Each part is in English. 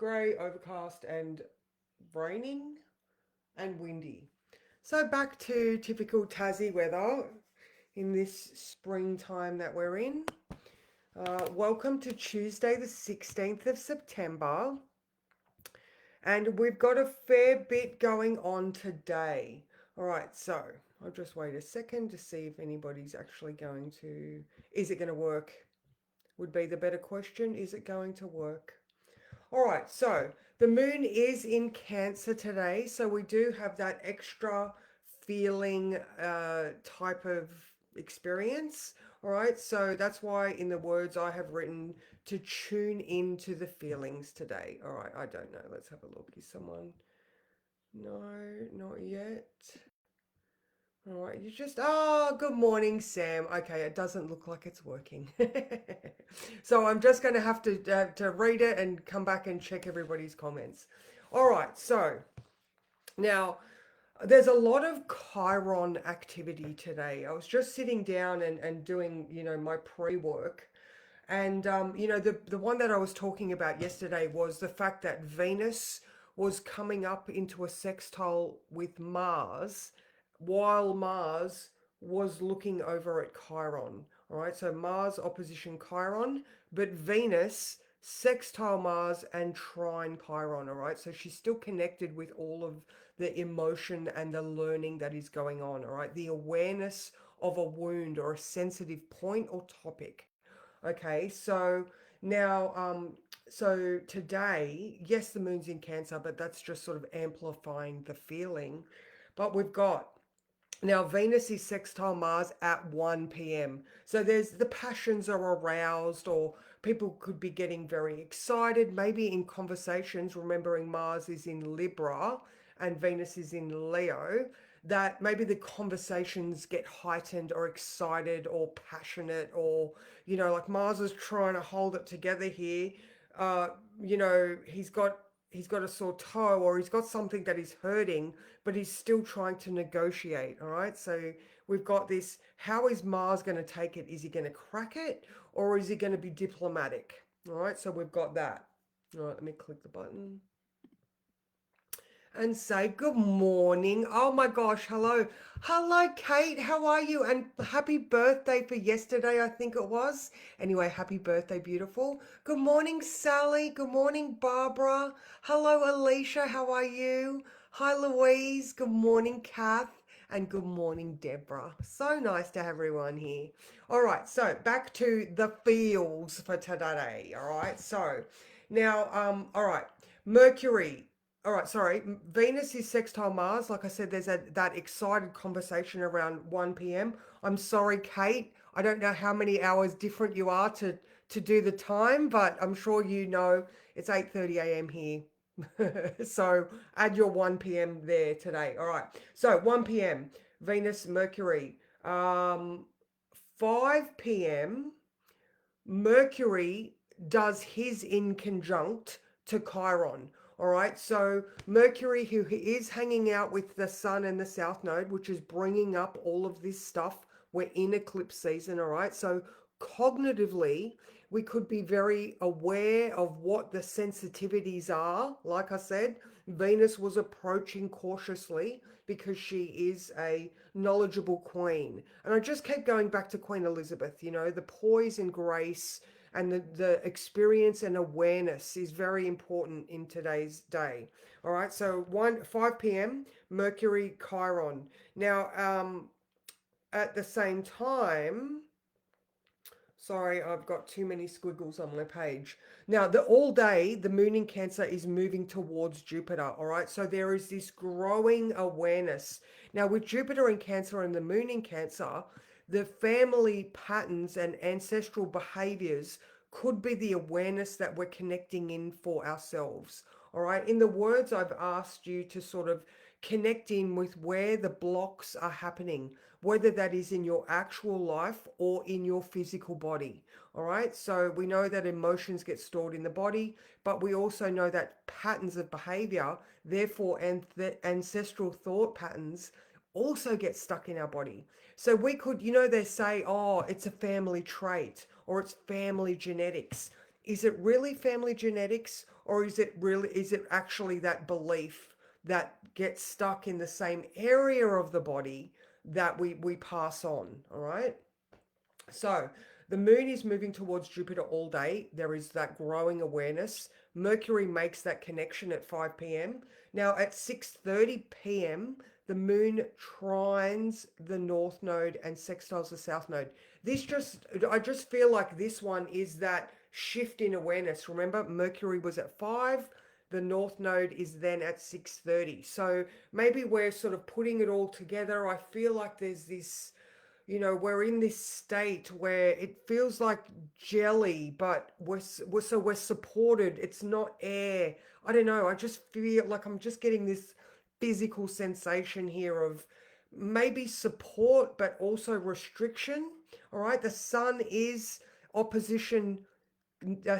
grey, overcast, and raining and windy. So back to typical Tassie weather in this springtime that we're in. Welcome to Tuesday, the 16th of September. And we've got a fair bit going on today. All right, so I'll just wait a second to see if anybody's actually going to. Is it going to work? Would be the better question. Is it going to work? All right, so the moon is in Cancer today, so we do have that extra feeling type of experience. All right, so that's why in the words I have written to tune into the feelings today. All right, I don't know. Let's have a look. Is someone? No, not yet. All right, you just, oh, good morning, Sam. Okay, it doesn't look like it's working. So I'm just going to have to read it and come back and check everybody's comments. All right, so now there's a lot of Chiron activity today. I was just sitting down and doing, my pre-work. And, the one that I was talking about yesterday was the fact that Venus was coming up into a sextile with Mars while Mars was looking over at Chiron. All right, so Mars opposition Chiron, but Venus sextile Mars and trine Chiron. All right, so she's still connected with all of the emotion and the learning that is going on. All right, the awareness of a wound or a sensitive point or topic. Okay, so now, so today, yes, the moon's in Cancer, but that's just sort of amplifying the feeling. But we've got now Venus is sextile Mars at 1 p.m. So there's the passions are aroused, or people could be getting very excited, maybe in conversations, remembering Mars is in Libra and Venus is in Leo, that maybe the conversations get heightened or excited or passionate, or, like Mars is trying to hold it together here. Uh, he's got a sore toe, or he's got something that is hurting, but he's still trying to negotiate. All right. So we've got this. How is Mars going to take it? Is he going to crack it, or is he going to be diplomatic? All right. So we've got that. All right. Let me click the button and say good morning. Oh my gosh. Hello. Hello, Kate. How are you? And happy birthday for yesterday, I think it was. Anyway, happy birthday, beautiful. Good morning, Sally. Good morning, Barbara. Hello, Alicia. How are you? Hi, Louise. Good morning, Kath. And good morning, Deborah. So nice to have everyone here. All right, so back to the feels for today. All right, so now, all right, Mercury. All right, sorry. Venus is sextile Mars. Like I said, there's that excited conversation around 1 p.m. I'm sorry, Kate. I don't know how many hours different you are to do the time, but I'm sure you know it's 8:30 a.m. here. So add your 1 p.m. there today. All right. So 1 p.m. Venus, Mercury. 5 p.m. Mercury does his in conjunct to Chiron. All right. So Mercury, who is hanging out with the Sun and the South Node, which is bringing up all of this stuff. We're in eclipse season. All right. So cognitively, we could be very aware of what the sensitivities are. Like I said, Venus was approaching cautiously because she is a knowledgeable queen. And I just keep going back to Queen Elizabeth, the poise and grace and the experience and awareness is very important in today's day. All right, so 5 p.m. Mercury Chiron. Now, at the same time, sorry, I've got too many squiggles on my page. Now, all day, the moon in Cancer is moving towards Jupiter. All right. So there is this growing awareness. Now, with Jupiter in Cancer and the moon in Cancer, the family patterns and ancestral behaviors could be the awareness that we're connecting in for ourselves. All right. In the words, I've asked you to sort of connect in with where the blocks are happening, whether that is in your actual life or in your physical body. All right. So we know that emotions get stored in the body, but we also know that patterns of behavior, therefore, and the ancestral thought patterns also get stuck in our body. So we could, they say, oh, it's a family trait or it's family genetics. Is it really family genetics, or is it actually that belief that gets stuck in the same area of the body that we pass on, all right? So the moon is moving towards Jupiter all day. There is that growing awareness. Mercury makes that connection at 5 p.m. Now at 6:30 p.m., the moon trines the north node and sextiles the south node. I just feel like this one is that shift in awareness. Remember, Mercury was at 5, the north node is then at 6:30. So maybe we're sort of putting it all together. I feel like there's this, we're in this state where it feels like jelly, but we're supported. It's not air. I don't know. I just feel like I'm just getting this physical sensation here of maybe support, but also restriction. All right. The sun is opposition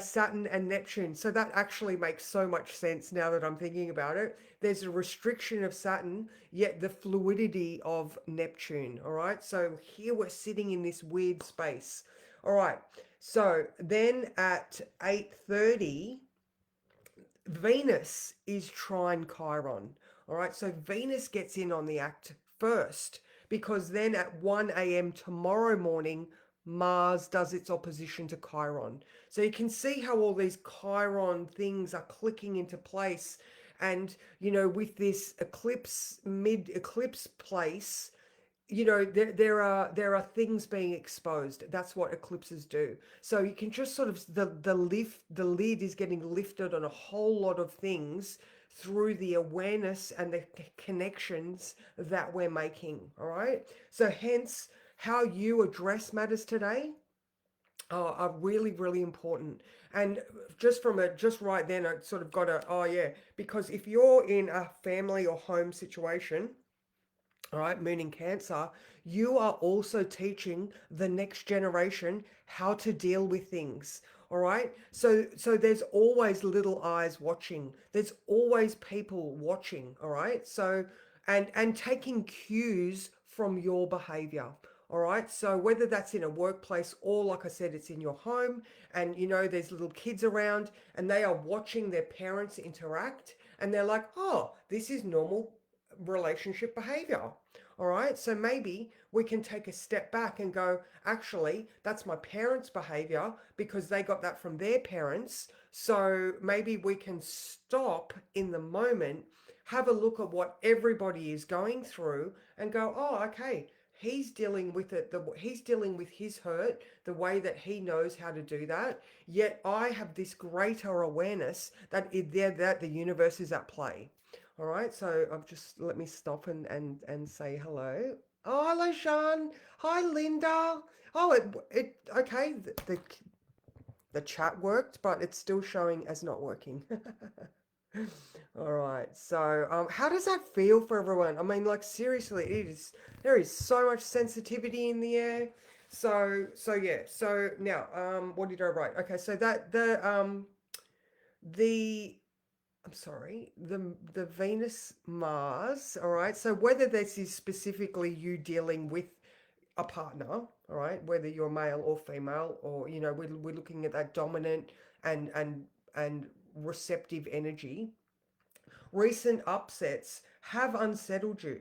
Saturn and Neptune. So that actually makes so much sense now that I'm thinking about it. There's a restriction of Saturn, yet the fluidity of Neptune. All right. So here we're sitting in this weird space. All right. So then at 8:30, Venus is trine Chiron. All right, so Venus gets in on the act first because then at 1 a.m. tomorrow morning, Mars does its opposition to Chiron. So you can see how all these Chiron things are clicking into place. And, with this eclipse, mid eclipse place, there are things being exposed. That's what eclipses do. So you can just sort of the lid is getting lifted on a whole lot of things through the awareness and the connections that we're making. All right. So hence how you address matters today are really, really important. And just right then I sort of got oh yeah, because if you're in a family or home situation, all right, moon in Cancer, you are also teaching the next generation how to deal with things. All right. So there's always little eyes watching. There's always people watching. All right. So and taking cues from your behavior. All right. So whether that's in a workplace or, like I said, it's in your home, and there's little kids around and they are watching their parents interact, and they're like, oh, this is normal relationship behavior. All right. So maybe we can take a step back and go, actually, that's my parents' behavior because they got that from their parents. So maybe we can stop in the moment, have a look at what everybody is going through and go, oh, okay. He's dealing with it. He's dealing with his hurt the way that he knows how to do that. Yet I have this greater awareness that the universe is at play. All right, so I've just let me stop and say hello. Oh, hello, Sean. Hi, Linda. Oh, it okay. The chat worked, but it's still showing as not working. All right. So, how does that feel for everyone? I mean, like seriously, there is so much sensitivity in the air. So yeah. So now, what did I write? Okay, so that the I'm sorry, the Venus Mars, all right? So whether this is specifically you dealing with a partner, all right, whether you're male or female, or we're looking at that dominant and receptive energy. Recent upsets have unsettled you,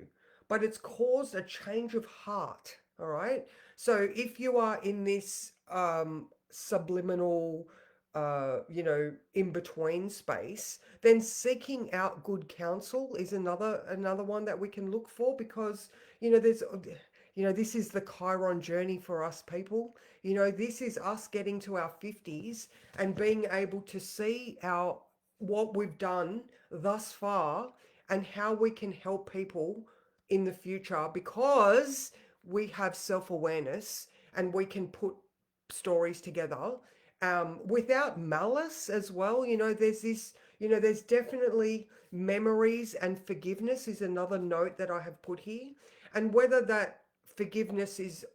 but it's caused a change of heart, all right? So if you are in this subliminal in between space, then seeking out good counsel is another one that we can look for, because there's this is the Chiron journey for us people. This is us getting to our 50s and being able to see our what we've done thus far and how we can help people in the future, because we have self-awareness and we can put stories together without malice as well. There's this, there's definitely memories, and forgiveness is another note that I have put here. And whether that forgiveness is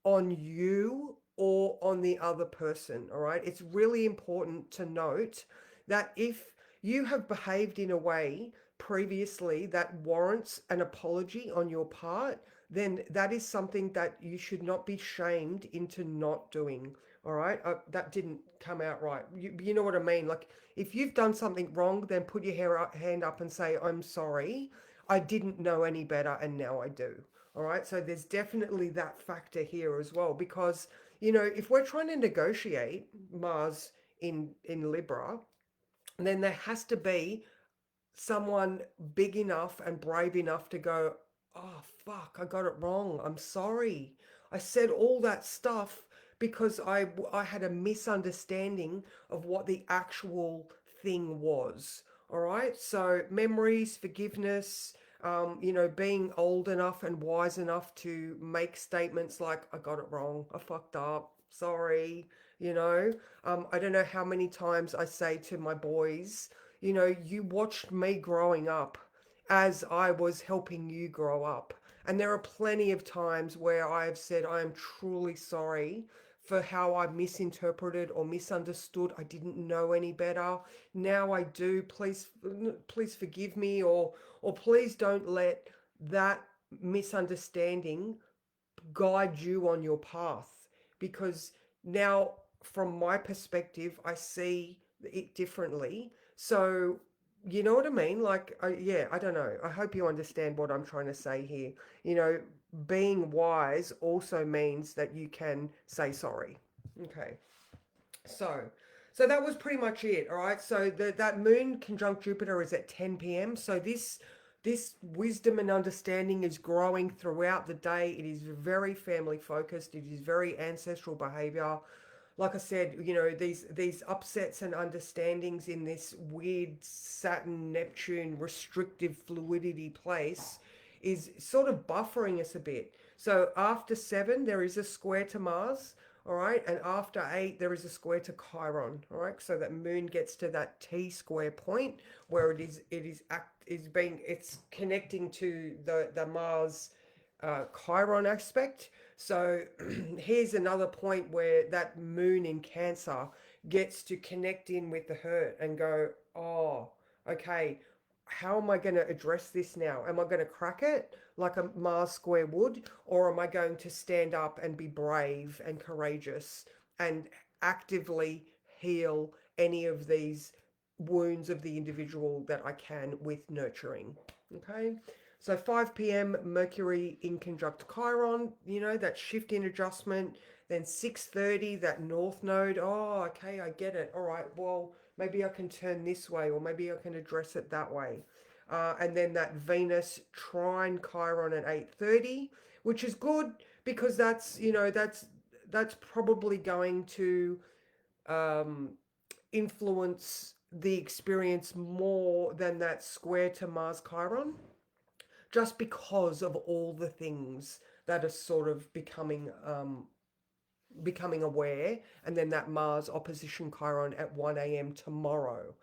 on you or on the other person, all right? It's really important to note that if you have behaved in a way previously that warrants an apology on your part, then that is something that you should not be shamed into not doing. All right, that didn't come out right. You know what I mean? Like, if you've done something wrong, then put your hand up and say, I'm sorry. I didn't know any better, and now I do. All right, so there's definitely that factor here as well, because, if we're trying to negotiate Mars in Libra, then there has to be someone big enough and brave enough to go, oh, fuck, I got it wrong. I'm sorry. I said all that stuff because I had a misunderstanding of what the actual thing was. All right. So, memories, forgiveness, being old enough and wise enough to make statements like, I got it wrong. I fucked up. Sorry. You know, I don't know how many times I say to my boys, you watched me growing up as I was helping you grow up. And there are plenty of times where I have said, I am truly sorry for how I misinterpreted or misunderstood. I didn't know any better. Now I do. Please forgive me, or please don't let that misunderstanding guide you on your path, because now from my perspective I see it differently. So you know what I mean? Like, yeah, I don't know, I hope you understand what I'm trying to say here. you know Being wise also means that you can say sorry. Okay. So so that was pretty much it. All right. So that moon conjunct Jupiter is at 10 p.m. So this wisdom and understanding is growing throughout the day. It is very family focused. It is very ancestral behavior. Like I said, these upsets and understandings in this weird Saturn Neptune restrictive fluidity place is sort of buffering us a bit. So after 7 there is a square to Mars, all right, and after 8 there is a square to Chiron, all right. So that moon gets to that T square point where it's connecting to the Mars Chiron aspect. So here's another point where that moon in Cancer gets to connect in with the hurt and go, oh, okay, how am I going to address this now? Am I going to crack it like a Mars square would, or am I going to stand up and be brave and courageous and actively heal any of these wounds of the individual that I can with nurturing? Okay. So 5 p.m. Mercury in conjunct Chiron, that shift in adjustment. Then 6:30, that north node. Oh, okay, I get it. All right, well, maybe I can turn this way, or maybe I can address it that way. And then that Venus trine Chiron at 8:30, which is good because that's probably going to um, influence the experience more than that square to Mars Chiron, just because of all the things that are sort of becoming aware. And then that Mars opposition Chiron at 1 a.m. tomorrow.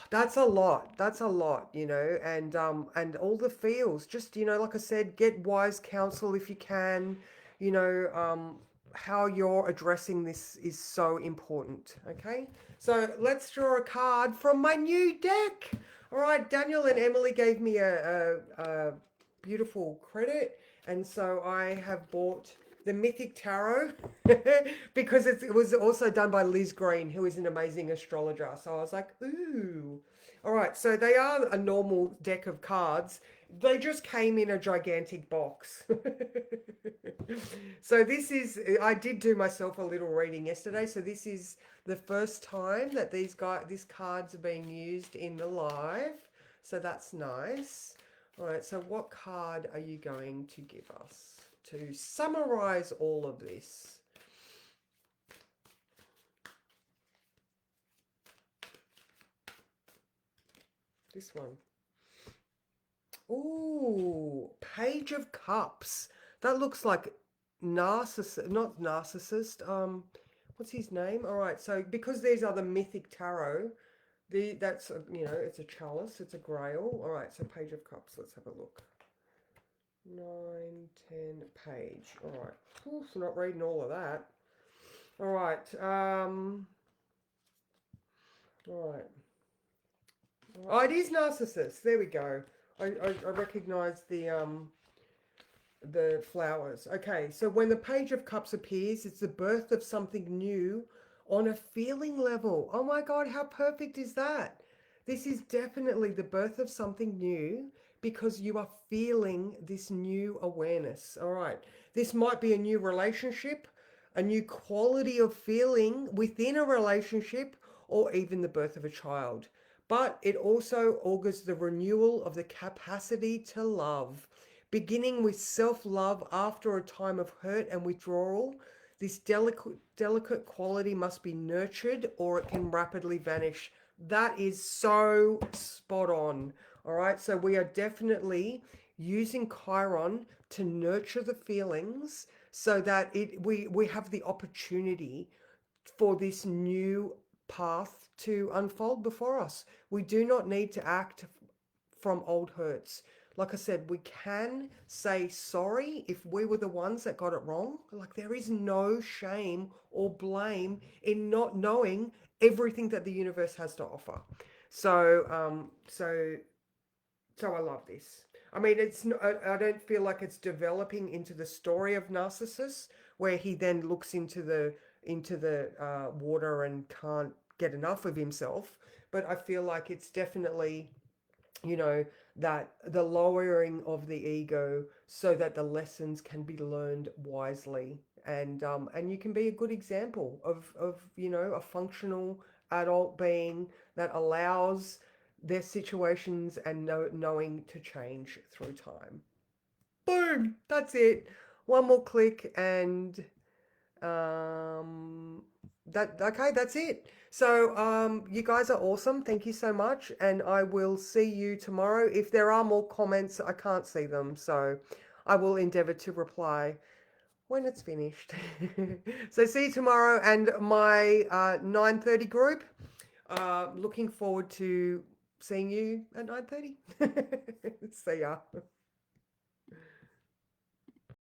That's a lot. That's a lot, and all the feels. Just, like I said, get wise counsel if you can. You know, how you're addressing this is so important. Okay, so let's draw a card from my new deck. All right, Daniel and Emily gave me a beautiful credit, and so I have bought the Mythic Tarot because it was also done by Liz Green, who is an amazing astrologer. So I was like, ooh. All right, so they are a normal deck of cards. They just came in a gigantic box. So I did do myself a little reading yesterday. So this is the first time that these cards are being used in the live. So that's nice. All right, so what card are you going to give us to summarize all of this? This one. Ooh, Page of Cups. That looks like narcissist, not narcissist. What's his name? All right, so because these are the Mythic Tarot, that's it's a chalice, it's a grail. All right, so Page of Cups. Let's have a look. 9, 10 page. All right. Oof, I'm not reading all of that. All right. All right. Oh, it is narcissist. There we go. I recognize the flowers. Okay, so when the Page of Cups appears, it's the birth of something new on a feeling level. Oh my God, how perfect is that? This is definitely the birth of something new because you are feeling this new awareness. All right, this might be a new relationship, a new quality of feeling within a relationship, or even the birth of a child. But it also augurs the renewal of the capacity to love, beginning with self love after a time of hurt and withdrawal. This delicate quality must be nurtured or it can rapidly vanish. That is so spot on. All right, so we are definitely using Chiron to nurture the feelings so that we have the opportunity for this new path to unfold before us. We do not need to act from old hurts. Like I said, we can say sorry if we were the ones that got it wrong. Like there is no shame or blame in not knowing everything that the universe has to offer. So I love this. I mean, I don't feel like it's developing into the story of Narcissus, where he then looks into the water and can't get enough of himself. But I feel like it's definitely, you know, that the lowering of the ego so that the lessons can be learned wisely, and you can be a good example of a functional adult being that allows their situations and knowing to change through time. Boom, that's it. One more click and um okay, that's it. So you guys are awesome. Thank you so much, and I will see you tomorrow. If there are more comments, I can't see them, so I will endeavor to reply when it's finished. So see you tomorrow, and my 9:30 group, looking forward to seeing you at 9:30. See ya.